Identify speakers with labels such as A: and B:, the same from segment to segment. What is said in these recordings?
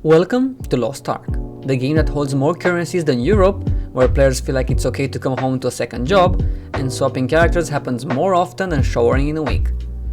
A: Welcome to Lost Ark, the game that holds more currencies than Europe, where players feel like it's okay to come home to a second job, and swapping characters happens more often than showering in a week.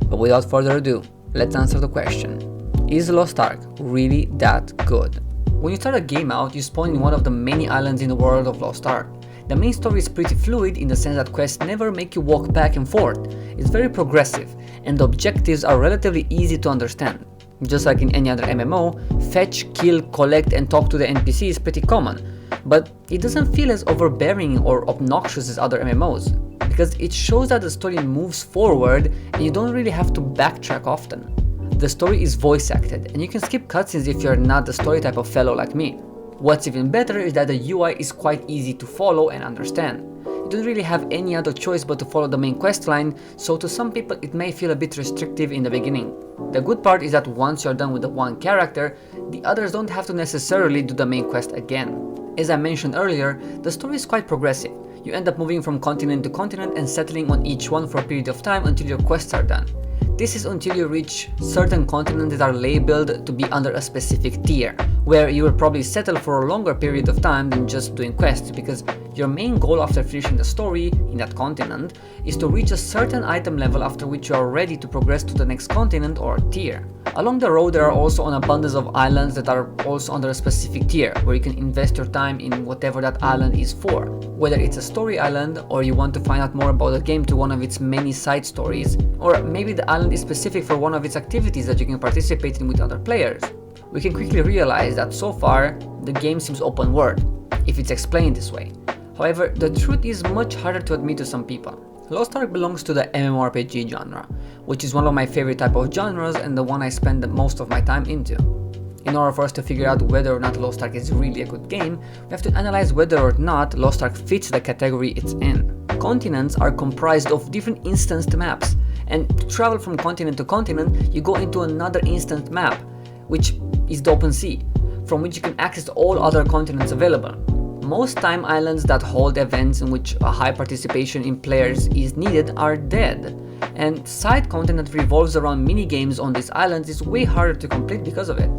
A: But without further ado, let's answer the question. Is Lost Ark really that good? When you start a game out, you spawn in one of the many islands in the world of Lost Ark. The main story is pretty fluid in the sense that quests never make you walk back and forth. It's very progressive, and the objectives are relatively easy to understand. Just like in any other MMO, fetch, kill, collect and talk to the NPC is pretty common, but it doesn't feel as overbearing or obnoxious as other MMOs, because it shows that the story moves forward and you don't really have to backtrack often. The story is voice acted, and you can skip cutscenes if you're not the story type of fellow like me. What's even better is that the UI is quite easy to follow and understand. You don't really have any other choice but to follow the main quest line, so to some people it may feel a bit restrictive in the beginning. The good part is that once you're done with the one character, the others don't have to necessarily do the main quest again. As I mentioned earlier, the story is quite progressive. You end up moving from continent to continent and settling on each one for a period of time until your quests are done. This is until you reach certain continents that are labeled to be under a specific tier, where you will probably settle for a longer period of time than just doing quests, because your main goal after finishing the story in that continent is to reach a certain item level, after which you are ready to progress to the next continent or tier. Along the road there are also an abundance of islands that are also under a specific tier, where you can invest your time in whatever that island is for. Whether it's a story island, or you want to find out more about the game through one of its many side stories, or maybe the island is specific for one of its activities that you can participate in with other players. We can quickly realize that so far the game seems open world, if it's explained this way. However, the truth is much harder to admit to some people. Lost Ark belongs to the MMORPG genre, which is one of my favorite type of genres and the one I spend the most of my time into. In order for us to figure out whether or not Lost Ark is really a good game, we have to analyze whether or not Lost Ark fits the category it's in. Continents are comprised of different instanced maps, and to travel from continent to continent, you go into another instanced map, which is the open sea, from which you can access all other continents available. Most time islands that hold events in which a high participation in players is needed are dead, and side content that revolves around mini-games on these islands is way harder to complete because of it.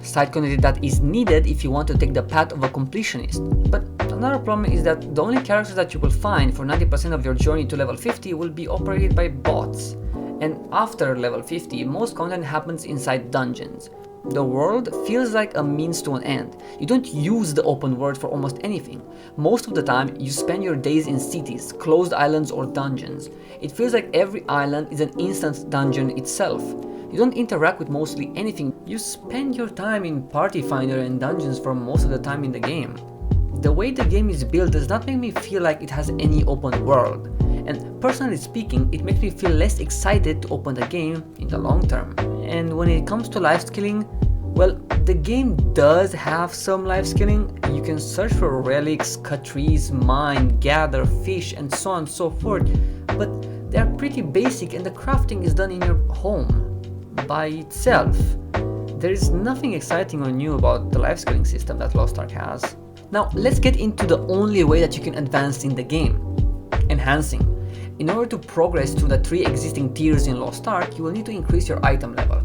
A: Side content that is needed if you want to take the path of a completionist. But another problem is that the only characters that you will find for 90% of your journey to level 50 will be operated by bots. And after level 50, most content happens inside dungeons. The world feels like a means to an end. You don't use the open world for almost anything. Most of the time, you spend your days in cities, closed islands or dungeons. It feels like every island is an instant dungeon itself. You don't interact with mostly anything. You spend your time in Party Finder and dungeons for most of the time in the game. The way the game is built does not make me feel like it has any open world. And personally speaking, it makes me feel less excited to open the game in the long term. And when it comes to life skilling, well, the game does have some life skilling. You can search for relics, cut trees, mine, gather fish, and so on and so forth, but they are pretty basic and the crafting is done in your home by itself. There is nothing exciting or new about the life skilling system that Lost Ark has. Now let's get into the only way that you can advance in the game: enhancing. In order to progress through the 3 existing tiers in Lost Ark, you will need to increase your item level.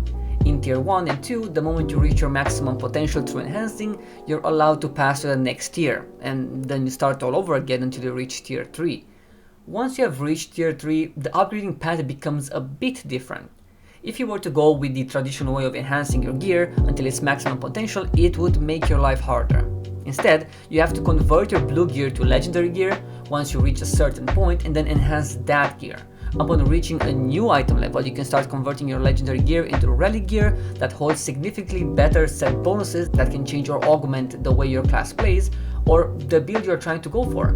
A: In tier 1 and 2, the moment you reach your maximum potential through enhancing, you're allowed to pass to the next tier, and then you start all over again until you reach tier 3. Once you have reached tier 3, the upgrading path becomes a bit different. If you were to go with the traditional way of enhancing your gear until its maximum potential, it would make your life harder. Instead, you have to convert your blue gear to legendary gear once you reach a certain point, and then enhance that gear. Upon reaching a new item level, you can start converting your legendary gear into relic gear that holds significantly better set bonuses that can change or augment the way your class plays or the build you're trying to go for.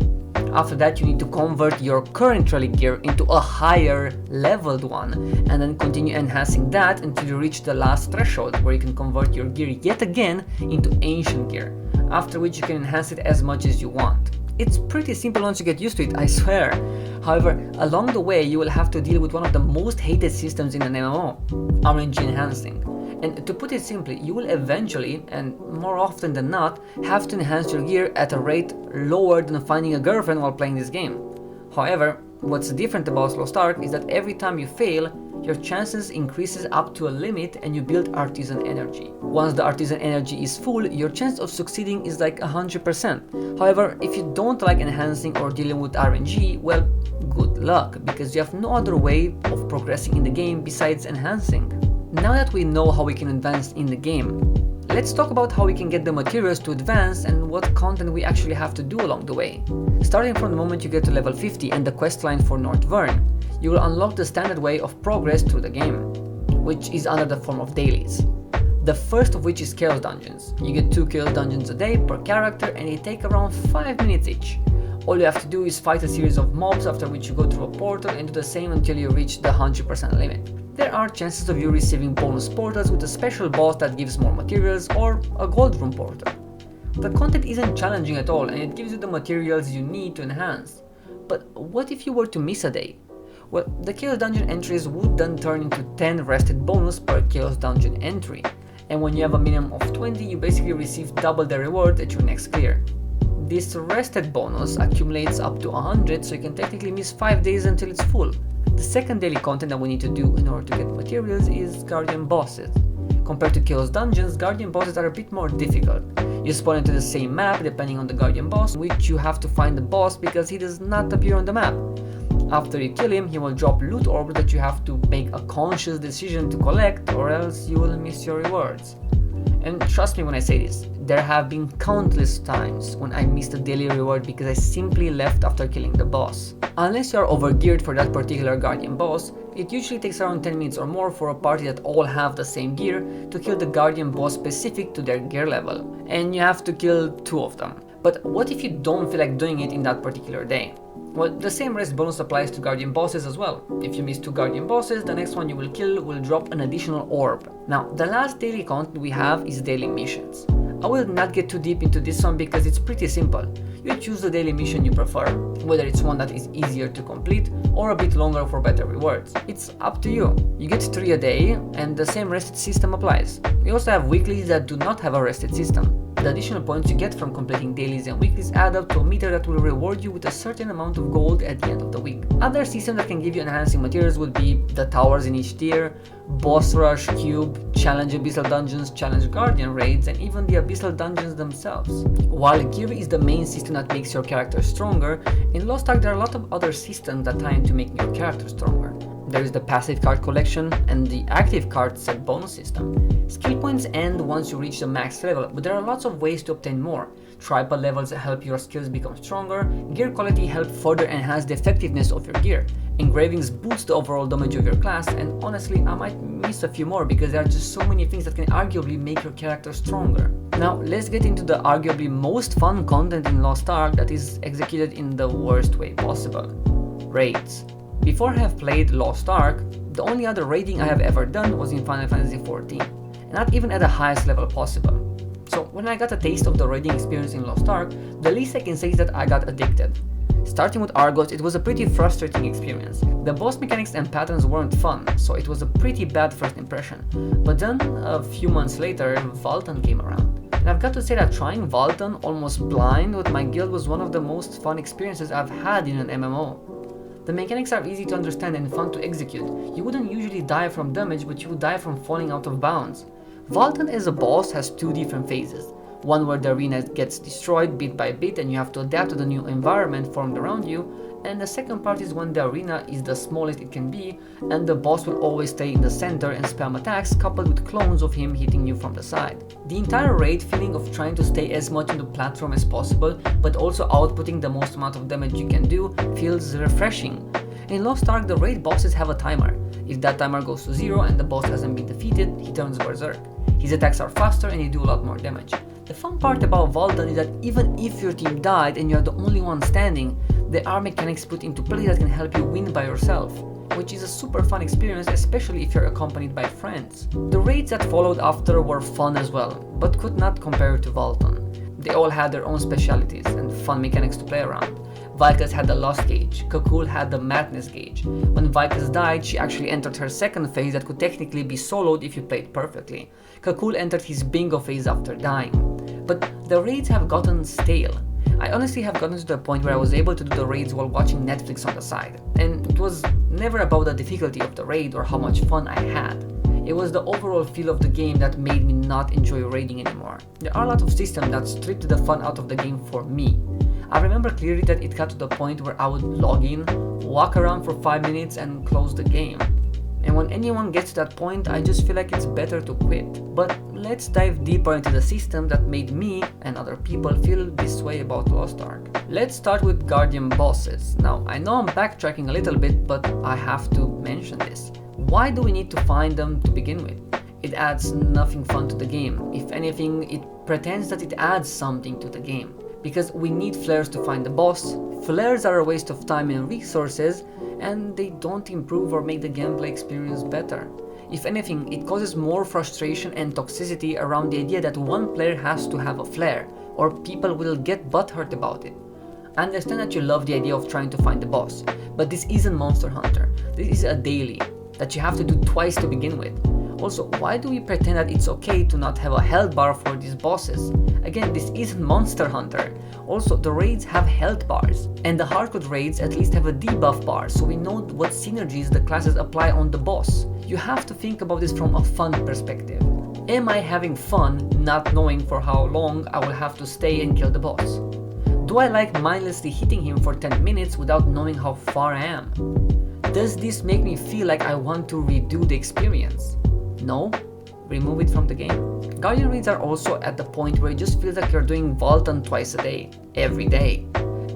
A: After that, you need to convert your current relic gear into a higher leveled one, and then continue enhancing that until you reach the last threshold, where you can convert your gear yet again into ancient gear, after which you can enhance it as much as you want. It's pretty simple once you get used to it, I swear. However, along the way you will have to deal with one of the most hated systems in an MMO, RNG enhancing. And to put it simply, you will eventually, and more often than not, have to enhance your gear at a rate lower than finding a girlfriend while playing this game. However, what's different about Lost Ark is that every time you fail, your chances increases up to a limit and you build artisan energy. Once the artisan energy is full, your chance of succeeding is like 100%. However, if you don't like enhancing or dealing with RNG, well, good luck, because you have no other way of progressing in the game besides enhancing. Now that we know how we can advance in the game, let's talk about how we can get the materials to advance and what content we actually have to do along the way. Starting from the moment you get to level 50 and the questline for North Vern, you will unlock the standard way of progress through the game, which is under the form of dailies. The first of which is Chaos Dungeons. You get 2 Chaos Dungeons a day per character and they take around 5 minutes each. All you have to do is fight a series of mobs, after which you go through a portal and do the same until you reach the 100% limit. There are chances of you receiving bonus portals with a special boss that gives more materials or a gold room portal. The content isn't challenging at all and it gives you the materials you need to enhance. But what if you were to miss a day? Well, the Chaos Dungeon entries would then turn into 10 rested bonus per Chaos Dungeon entry, and when you have a minimum of 20, you basically receive double the reward at your next clear. This rested bonus accumulates up to 100, so you can technically miss 5 days until it's full. The second daily content that we need to do in order to get materials is Guardian Bosses. Compared to Chaos Dungeons, Guardian Bosses are a bit more difficult. You spawn into the same map depending on the Guardian Boss, which you have to find the boss because he does not appear on the map. After you kill him, he will drop loot orbs that you have to make a conscious decision to collect, or else you will miss your rewards. And trust me when I say this, there have been countless times when I missed a daily reward because I simply left after killing the boss. Unless you are overgeared for that particular Guardian boss, it usually takes around 10 minutes or more for a party that all have the same gear to kill the Guardian boss specific to their gear level, and you have to kill 2 of them. But what if you don't feel like doing it in that particular day? Well, the same rest bonus applies to Guardian bosses as well. If you miss 2 Guardian bosses, the next one you will kill will drop an additional orb. Now, the last daily content we have is daily missions. I will not get too deep into this one because it's pretty simple. You choose the daily mission you prefer, whether it's one that is easier to complete or a bit longer for better rewards. It's up to you. You get 3 a day and the same rested system applies. We also have weeklies that do not have a rested system. The additional points you get from completing dailies and weeklies add up to a meter that will reward you with a certain amount of gold at the end of the week. Other systems that can give you enhancing materials would be the towers in each tier, boss rush, cube, challenge abyssal dungeons, challenge guardian raids, and even the abyssal dungeons themselves. While gear is the main system that makes your character stronger, in Lost Ark there are a lot of other systems that tie into making your character stronger. There is the passive card collection and the active card set bonus system. Skill points end once you reach the max level, but there are lots of ways to obtain more. Tripod levels help your skills become stronger, gear quality help further enhance the effectiveness of your gear, engravings boost the overall damage of your class, and honestly I might miss a few more because there are just so many things that can arguably make your character stronger. Now let's get into the arguably most fun content in Lost Ark that is executed in the worst way possible. Raids. Before I have played Lost Ark, the only other raiding I have ever done was in Final Fantasy XIV, and not even at the highest level possible. So when I got a taste of the raiding experience in Lost Ark, the least I can say is that I got addicted. Starting with Argos, it was a pretty frustrating experience. The boss mechanics and patterns weren't fun, so it was a pretty bad first impression. But then, a few months later, Valtan came around. And I've got to say that trying Valtan almost blind with my guild was one of the most fun experiences I've had in an MMO. The mechanics are easy to understand and fun to execute. You wouldn't usually die from damage, but you would die from falling out of bounds. Valtan as a boss has 2 different phases. One where the arena gets destroyed bit by bit and you have to adapt to the new environment formed around you, and the second part is when the arena is the smallest it can be and the boss will always stay in the center and spam attacks coupled with clones of him hitting you from the side. The entire raid feeling of trying to stay as much on the platform as possible but also outputting the most amount of damage you can do feels refreshing. In Lost Ark, the raid bosses have a timer. If that timer goes to 0 and the boss hasn't been defeated, he turns berserk. His attacks are faster and they do a lot more damage. The fun part about Valtan is that even if your team died and you're the only one standing, there are mechanics put into play that can help you win by yourself, which is a super fun experience, especially if you're accompanied by friends. The raids that followed after were fun as well, but could not compare to Valtan. They all had their own specialities and fun mechanics to play around. Vikas had the Lost gauge, Kakul had the Madness gauge. When Vikas died, she actually entered her second phase that could technically be soloed if you played perfectly. Kakul entered his bingo phase after dying. But the raids have gotten stale. I honestly have gotten to the point where I was able to do the raids while watching Netflix on the side, and it was never about the difficulty of the raid or how much fun I had. It was the overall feel of the game that made me not enjoy raiding anymore. There are a lot of systems that stripped the fun out of the game for me. I remember clearly that it got to the point where I would log in, walk around for 5 minutes and close the game. And when anyone gets to that point, I just feel like it's better to quit. But let's dive deeper into the system that made me and other people feel this way about Lost Ark. Let's start with Guardian bosses. Now, I know I'm backtracking a little bit, but I have to mention this. Why do we need to find them to begin with? It adds nothing fun to the game. If anything, it pretends that it adds something to the game. Because we need flares to find the boss. Flares are a waste of time and resources, and they don't improve or make the gameplay experience better. If anything, it causes more frustration and toxicity around the idea that one player has to have a flare, or people will get butthurt about it. I understand that you love the idea of trying to find the boss, but this isn't Monster Hunter. This is a daily that you have to do twice to begin with. Also, why do we pretend that it's okay to not have a health bar for these bosses? Again, this isn't Monster Hunter. Also, the raids have health bars, and the hardcore raids at least have a debuff bar, so we know what synergies the classes apply on the boss. You have to think about this from a fun perspective. Am I having fun not knowing for how long I will have to stay and kill the boss? Do I like mindlessly hitting him for 10 minutes without knowing how far I am? Does this make me feel like I want to redo the experience? No? Remove it from the game. Guardian raids are also at the point where it just feels like you're doing Vulcan twice a day, every day.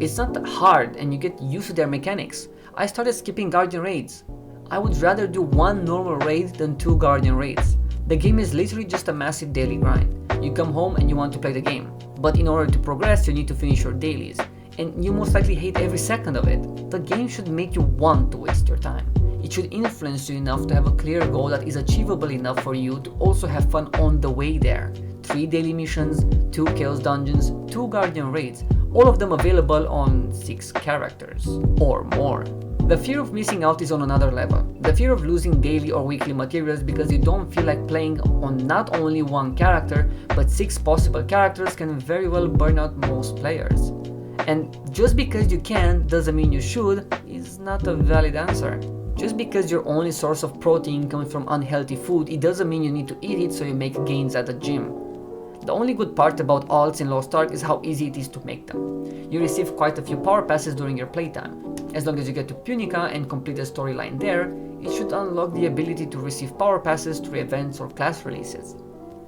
A: It's not that hard and you get used to their mechanics. I started skipping Guardian raids. I would rather do one normal raid than 2 Guardian raids. The game is literally just a massive daily grind. You come home and you want to play the game, but in order to progress you need to finish your dailies, and you most likely hate every second of it. The game should make you want to waste your time. It should influence you enough to have a clear goal that is achievable enough for you to also have fun on the way there. 3 daily missions, 2 chaos dungeons, 2 guardian raids, all of them available on 6 characters or more. The fear of missing out is on another level. The fear of losing daily or weekly materials because you don't feel like playing on not only one character but 6 possible characters can very well burn out most players. And just because you can doesn't mean you should is not a valid answer. Just because your only source of protein comes from unhealthy food, it doesn't mean you need to eat it so you make gains at the gym. The only good part about alts in Lost Ark is how easy it is to make them. You receive quite a few power passes during your playtime. As long as you get to Punica and complete the storyline there, it should unlock the ability to receive power passes through events or class releases.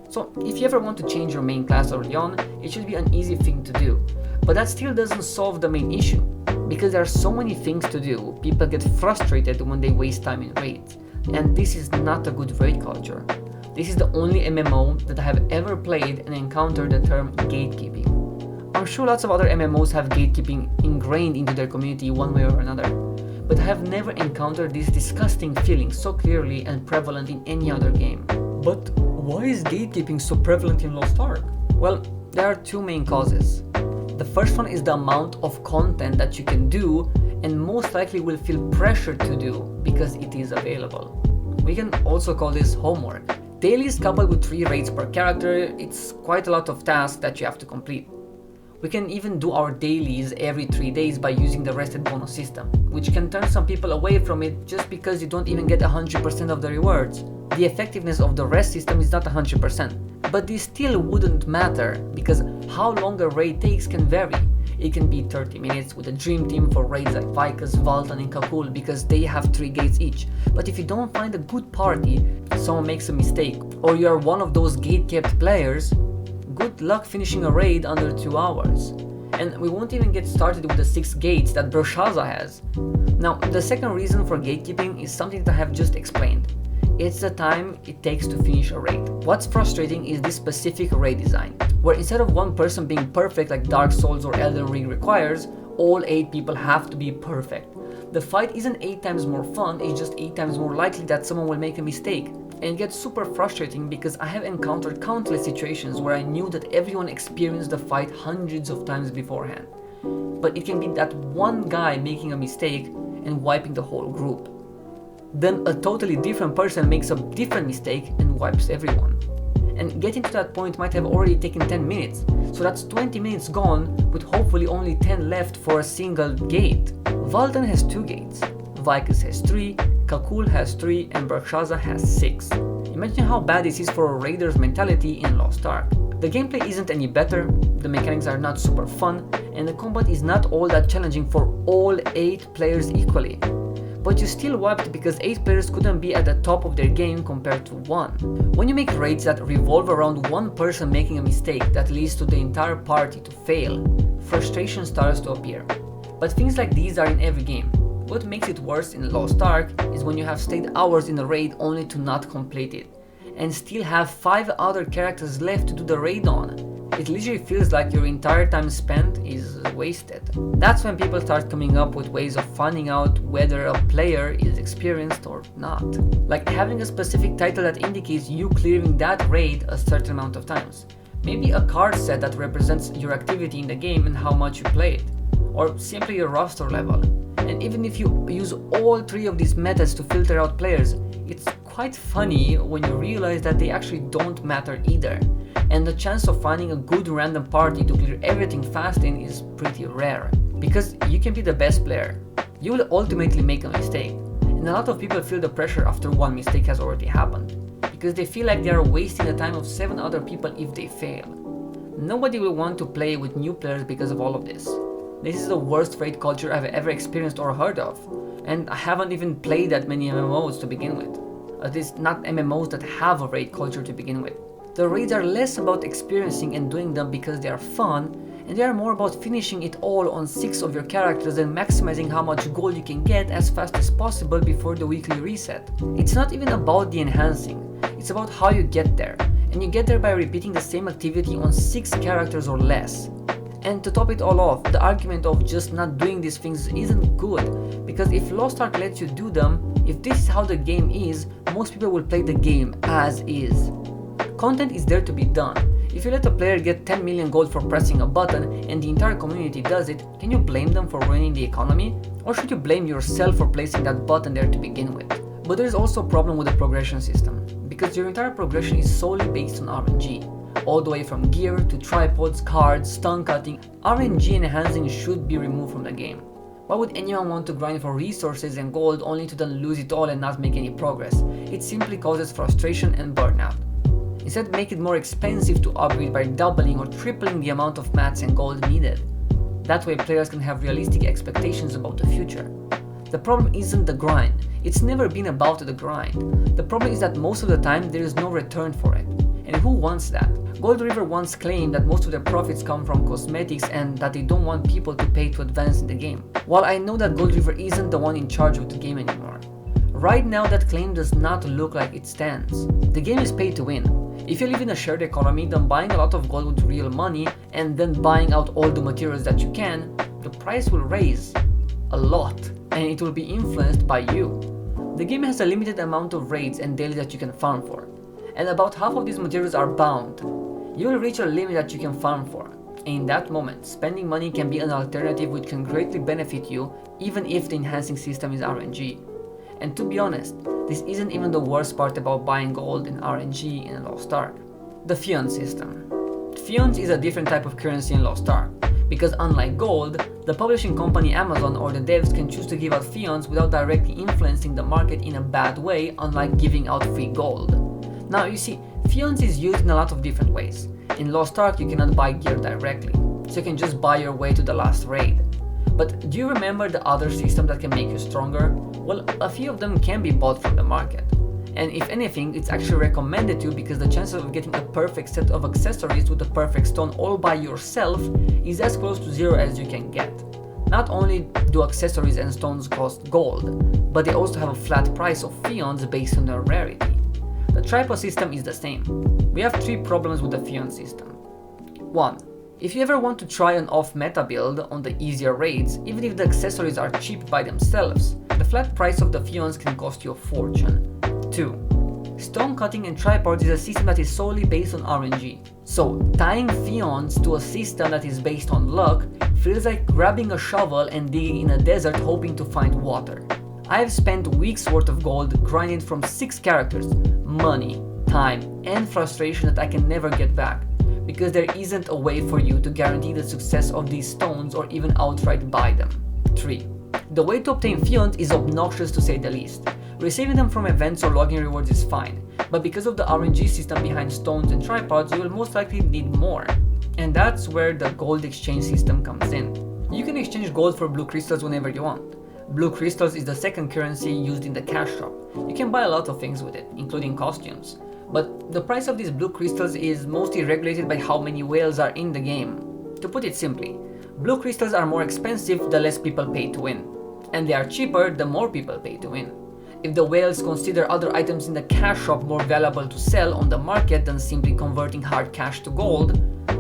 A: So if you ever want to change your main class early on, it should be an easy thing to do. But that still doesn't solve the main issue. Because there are so many things to do, people get frustrated when they waste time in raids. And this is not a good raid culture. This is the only MMO that I have ever played and encountered the term gatekeeping. I'm sure lots of other MMOs have gatekeeping ingrained into their community one way or another, but I have never encountered this disgusting feeling so clearly and prevalent in any other game. But why is gatekeeping so prevalent in Lost Ark? Well, there are 2 main causes. The first one is the amount of content that you can do and most likely will feel pressured to do because it is available. We can also call this homework. Dailies coupled with 3 raids per character, it's quite a lot of tasks that you have to complete. We can even do our dailies every 3 days by using the rested bonus system, which can turn some people away from it just because you don't even get 100% of the rewards. The effectiveness of the rest system is not 100%, but this still wouldn't matter because how long a raid takes can vary. It can be 30 minutes with a dream team for raids like Vicus, Valtan and Kakul because they have 3 gates each. But if you don't find a good party, someone makes a mistake, or you are one of those gate-kept players, good luck finishing a raid under 2 hours. And we won't even get started with the 6 gates that Broshaza has. Now, the second reason for gatekeeping is something that I have just explained. It's the time it takes to finish a raid. What's frustrating is this specific raid design, where instead of one person being perfect like Dark Souls or Elden Ring requires, all 8 people have to be perfect. The fight isn't 8 times more fun, it's just 8 times more likely that someone will make a mistake. And it gets super frustrating because I have encountered countless situations where I knew that everyone experienced the fight hundreds of times beforehand. But it can be that one guy making a mistake and wiping the whole group. Then a totally different person makes a different mistake and wipes everyone. And getting to that point might have already taken 10 minutes, so that's 20 minutes gone with hopefully only 10 left for a single gate. Valtan has 2 gates. Vicus has 3, Kakul has 3, and Berkshaza has 6. Imagine how bad this is for a raider's mentality in Lost Ark. The gameplay isn't any better, the mechanics are not super fun, and the combat is not all that challenging for all 8 players equally. But you still wiped because 8 players couldn't be at the top of their game compared to 1. When you make raids that revolve around one person making a mistake that leads to the entire party to fail, frustration starts to appear. But things like these are in every game. What makes it worse in Lost Ark is when you have stayed hours in a raid only to not complete it, and still have 5 other characters left to do the raid on. It literally feels like your entire time spent is wasted. That's when people start coming up with ways of finding out whether a player is experienced or not. Like having a specific title that indicates you clearing that raid a certain amount of times. Maybe a card set that represents your activity in the game and how much you played. Or simply your roster level. And even if you use all 3 of these methods to filter out players, it's quite funny when you realize that they actually don't matter either. And the chance of finding a good random party to clear everything fast in is pretty rare. Because you can be the best player. You will ultimately make a mistake. And a lot of people feel the pressure after one mistake has already happened. Because they feel like they are wasting the time of 7 other people if they fail. Nobody will want to play with new players because of all of this. This is the worst raid culture I've ever experienced or heard of. And I haven't even played that many MMOs to begin with. At least not MMOs that have a raid culture to begin with. The raids are less about experiencing and doing them because they are fun, and they are more about finishing it all on 6 of your characters and maximizing how much gold you can get as fast as possible before the weekly reset. It's not even about the enhancing, it's about how you get there, and you get there by repeating the same activity on 6 characters or less. And to top it all off, the argument of just not doing these things isn't good, because if Lost Ark lets you do them, if this is how the game is, most people will play the game as is. Content is there to be done. If you let a player get 10 million gold for pressing a button and the entire community does it, can you blame them for ruining the economy? Or should you blame yourself for placing that button there to begin with? But there is also a problem with the progression system, because your entire progression is solely based on RNG. All the way from gear to tripods, cards, stun cutting, RNG enhancing should be removed from the game. Why would anyone want to grind for resources and gold only to then lose it all and not make any progress? It simply causes frustration and burnout. Instead, make it more expensive to upgrade by doubling or tripling the amount of mats and gold needed. That way players can have realistic expectations about the future. The problem isn't the grind, it's never been about the grind. The problem is that most of the time there is no return for it. And who wants that? Gold River once claimed that most of their profits come from cosmetics and that they don't want people to pay to advance in the game. While I know that Gold River isn't the one in charge of the game anymore. Right now that claim does not look like it stands. The game is pay to win. If you live in a shared economy, then buying a lot of gold with real money and then buying out all the materials that you can, the price will raise a lot and it will be influenced by you. The game has a limited amount of raids and dailies that you can farm for, and about half of these materials are bound. You will reach a limit that you can farm for, and in that moment, spending money can be an alternative which can greatly benefit you even if the enhancing system is RNG. And to be honest, this isn't even the worst part about buying gold in RNG in Lost Ark. The Pheon system. Pheons is a different type of currency in Lost Ark, because unlike gold, the publishing company Amazon or the devs can choose to give out Pheons without directly influencing the market in a bad way, unlike giving out free gold. Now you see, Pheons is used in a lot of different ways. In Lost Ark you cannot buy gear directly, so you can just buy your way to the last raid. But do you remember the other systems that can make you stronger? Well, a few of them can be bought from the market. And if anything, it's actually recommended to because the chances of getting a perfect set of accessories with the perfect stone all by yourself is as close to 0 as you can get. Not only do accessories and stones cost gold, but they also have a flat price of Pheons based on their rarity. The tripod system is the same. We have 3 problems with the Pheon system. 1. If you ever want to try an off-meta build on the easier raids, even if the accessories are cheap by themselves, the flat price of the Pheons can cost you a fortune. 2. Stone cutting and tripods is a system that is solely based on RNG. So, tying Pheons to a system that is based on luck feels like grabbing a shovel and digging in a desert hoping to find water. I have spent weeks worth of gold grinding from 6 characters, money, time, and frustration that I can never get back, because there isn't a way for you to guarantee the success of these stones or even outright buy them. 3. The way to obtain Pheons is obnoxious to say the least. Receiving them from events or logging rewards is fine, but because of the RNG system behind stones and tripods, you will most likely need more. And that's where the gold exchange system comes in. You can exchange gold for blue crystals whenever you want. Blue crystals is the second currency used in the cash shop. You can buy a lot of things with it, including costumes. But the price of these blue crystals is mostly regulated by how many whales are in the game. To put it simply, blue crystals are more expensive the less people pay to win. And they are cheaper the more people pay to win. If the whales consider other items in the cash shop more valuable to sell on the market than simply converting hard cash to gold,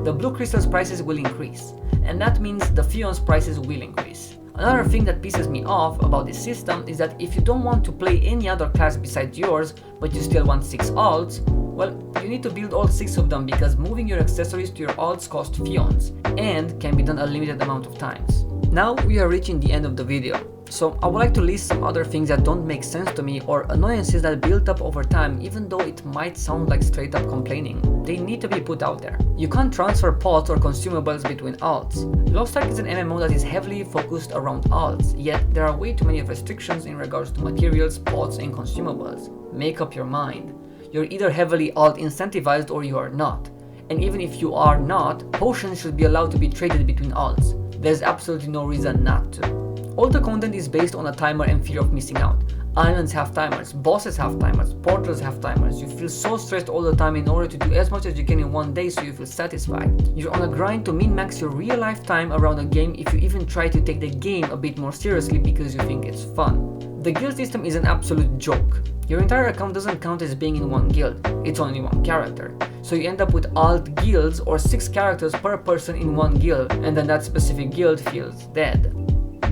A: the blue crystals prices will increase. And that means the Pheon's prices will increase. Another thing that pisses me off about this system is that if you don't want to play any other class besides yours, but you still want 6 alts, well, you need to build all 6 of them because moving your accessories to your alts costs Pheons, and can be done a limited amount of times. Now we are reaching the end of the video, so I would like to list some other things that don't make sense to me or annoyances that build up over time even though it might sound like straight up complaining. They need to be put out there. You can't transfer pots or consumables between alts. Lost Ark is an MMO that is heavily focused around alts, yet there are way too many restrictions in regards to materials, pots and consumables. Make up your mind. You're either heavily alt incentivized or you are not. And even if you are not, potions should be allowed to be traded between alts. There's absolutely no reason not to. All the content is based on a timer and fear of missing out. Islands have timers, bosses have timers, portals have timers. You feel so stressed all the time in order to do as much as you can in one day so you feel satisfied. You're on a grind to min-max your real life time around a game if you even try to take the game a bit more seriously because you think it's fun. The guild system is an absolute joke. Your entire account doesn't count as being in one guild, it's only one character. So you end up with alt guilds or 6 characters per person in one guild, and then that specific guild feels dead.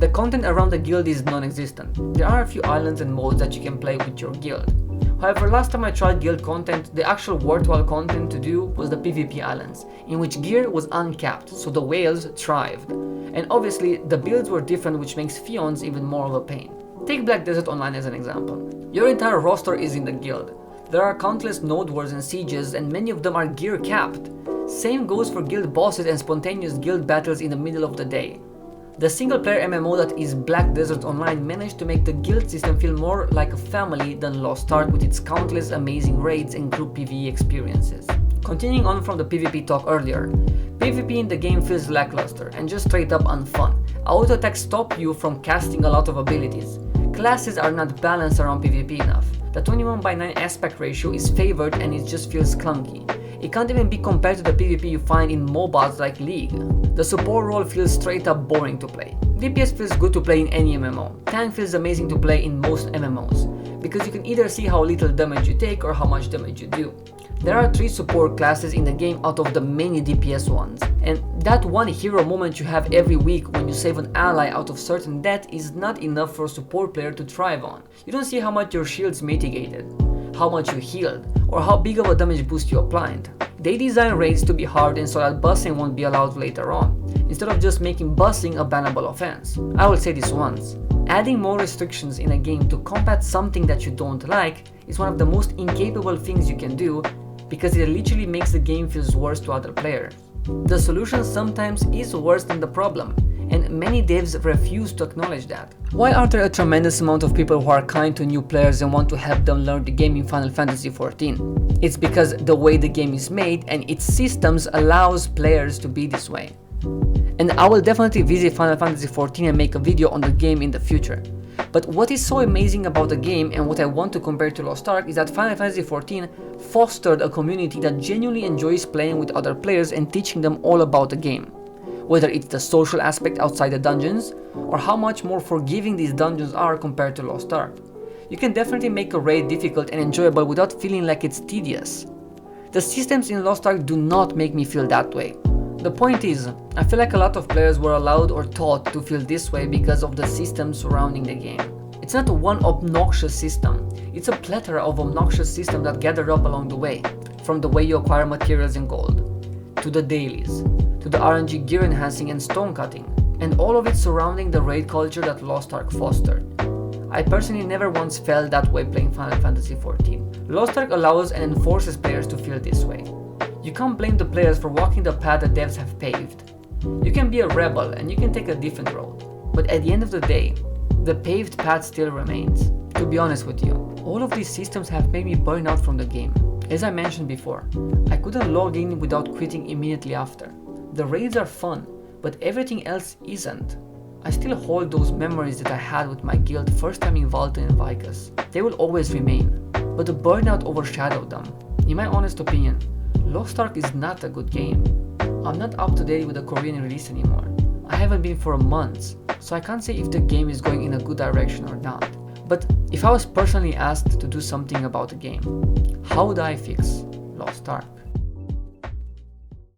A: The content around the guild is non-existent. There are a few islands and modes that you can play with your guild. However, last time I tried guild content, the actual worthwhile content to do was the PvP islands, in which gear was uncapped, so the whales thrived. And obviously, the builds were different, which makes Pheons even more of a pain. Take Black Desert Online as an example. Your entire roster is in the guild. There are countless node wars and sieges, and many of them are gear capped. Same goes for guild bosses and spontaneous guild battles in the middle of the day. The single-player MMO that is Black Desert Online managed to make the guild system feel more like a family than Lost Ark with its countless amazing raids and group PvE experiences. Continuing on from the PvP talk earlier, PvP in the game feels lackluster and just straight up unfun. Auto attacks stop you from casting a lot of abilities. Classes are not balanced around PvP enough. The 21:9 aspect ratio is favored and it just feels clunky. It can't even be compared to the PvP you find in MOBAs like League. The support role feels straight up boring to play. DPS feels good to play in any MMO. Tank feels amazing to play in most MMOs, because you can either see how little damage you take or how much damage you do. There are 3 support classes in the game out of the many DPS ones, and that one hero moment you have every week when you save an ally out of certain death is not enough for a support player to thrive on. You don't see how much your shields mitigated, how much you healed, or how big of a damage boost you applied. They design raids to be hardened so that bussing won't be allowed later on, instead of just making bussing a bannable offense. I will say this once. Adding more restrictions in a game to combat something that you don't like is one of the most incapable things you can do, because it literally makes the game feel worse to other players. The solution sometimes is worse than the problem, and many devs refuse to acknowledge that. Why aren't there a tremendous amount of people who are kind to new players and want to help them learn the game in Final Fantasy XIV? It's because the way the game is made and its systems allows players to be this way. And I will definitely visit Final Fantasy XIV and make a video on the game in the future. But what is so amazing about the game and what I want to compare to Lost Ark is that Final Fantasy XIV fostered a community that genuinely enjoys playing with other players and teaching them all about the game. Whether it's the social aspect outside the dungeons, or how much more forgiving these dungeons are compared to Lost Ark. You can definitely make a raid difficult and enjoyable without feeling like it's tedious. The systems in Lost Ark do not make me feel that way. The point is, I feel like a lot of players were allowed or taught to feel this way because of the systems surrounding the game. It's not one obnoxious system, it's a plethora of obnoxious systems that gather up along the way, from the way you acquire materials and gold, to the dailies, to the RNG gear enhancing and stone cutting, and all of it surrounding the raid culture that Lost Ark fostered. I personally never once felt that way playing Final Fantasy XIV. Lost Ark allows and enforces players to feel this way. You can't blame the players for walking the path the devs have paved. You can be a rebel and you can take a different road, but at the end of the day, The paved path still remains. To be honest with you, all of these systems have made me burn out from the game. As I mentioned before, I couldn't log in without quitting immediately after. The raids are fun, but everything else isn't. I still hold those memories that I had with my guild first time in Valta and Vicus. They will always remain, but the burnout overshadowed them. In my honest opinion, Lost Ark is not a good game. I'm not up to date with the Korean release anymore. I haven't been for months, so I can't say if the game is going in a good direction or not. But if I was personally asked to do something about the game, how would I fix Lost Ark?